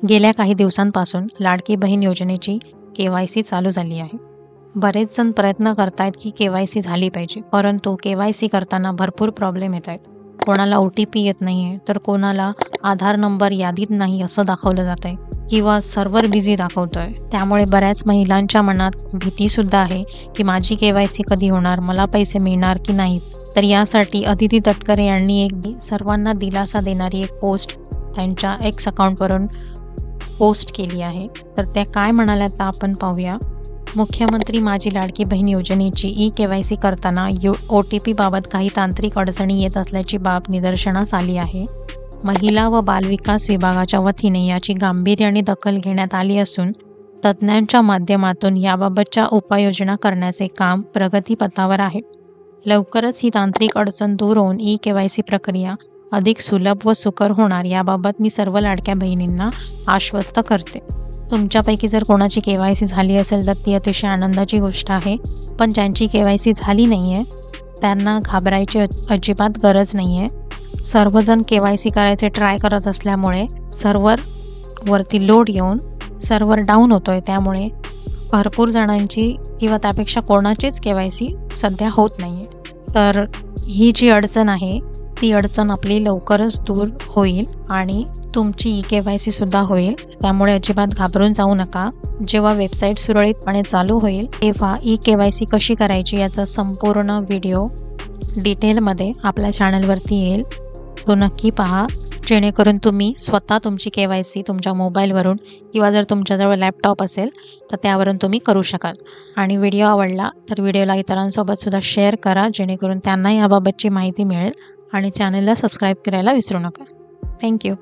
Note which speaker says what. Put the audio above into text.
Speaker 1: गेल्या काही दिवसांपासून लाडकी बहीण योजनेची KYC चालू झाली आहे। बरेच जण प्रयत्न करतायत की KYC झाली पाहिजे, परंतु KYC करताना भरपूर प्रॉब्लेम येत आहेत। कोणाला OTP येत नाहीये, तर कोणाला आधार नंबर यादीत नाही असं दाखवलं जात आहे किंवा सर्व्हर बिझी दाखवतोय। त्यामुळे बऱ्याच महिलांच्या मनात भीती सुद्धा आहे की माझी KYC कधी होणार, मला पैसे मिळणार की नाही। तर यासाठी अदिती तटकरे यांनी एक सर्वांना दिलासा देणारी एक पोस्ट त्यांच्या X अकाउंटवरून पोस्ट केली आहे। तर त्या काय म्हणाल्या तर आपण पाहूया। मुख्यमंत्री माझी लाडकी बहीण योजनेची KYC करताना OTP बाबत काही तांत्रिक अडचणी येत असल्याची बाब निदर्शनास आली आहे। महिला व बालविकास विभागाच्या वतीने याची गांभीर्याने दखल घेण्यात आली असून तज्ज्ञांच्या माध्यमातून याबाबतच्या उपाययोजना करण्याचे काम प्रगतीपथावर आहे। लवकरच ही तांत्रिक अडचण दूर होऊन KYC प्रक्रिया अधिक सुलभ व सुकर होणार याबाबत मी सर्व लाडक्या बहिणींना आश्वस्त करते। तुमच्यापैकी जर कोणाची KYC झाली असेल तर ती अतिशय आनंदाची गोष्ट आहे, पण ज्यांची KYC झाली नाही आहे त्यांना घाबरायची अजिबात गरज नाही आहे। सर्वजण KYC करायचे ट्राय करत असल्यामुळे सर्व्हरवरती लोड येऊन सर्व्हर डाऊन होतोय, त्यामुळे भरपूर जणांची किंवा त्यापेक्षा कोणाचीच KYC सध्या होत नाही आहे। तर ही जी अडचण आहे ती अडचण आपली लवकरच दूर होईल आणि तुमची KYC सुद्धा होईल, त्यामुळे अजिबात घाबरून जाऊ नका। जेव्हा वेबसाईट सुरळीतपणे चालू होईल तेव्हा KYC कशी करायची याचा संपूर्ण व्हिडिओ डिटेलमध्ये आपल्या चॅनलवरती येईल, तो नक्की पहा, जेणेकरून तुम्ही स्वतः तुमची KYC तुमच्या मोबाईलवरून किंवा जर तुमच्याजवळ लॅपटॉप असेल तर त्यावरून तुम्ही करू शकाल। आणि व्हिडिओ आवडला तर व्हिडिओला इतरांसोबत सुद्धा शेअर करा, जेणेकरून त्यांना याबाबतची माहिती मिळेल, आणि चॅनलला सबस्क्राईब करायला विसरू नका। थँक्यू।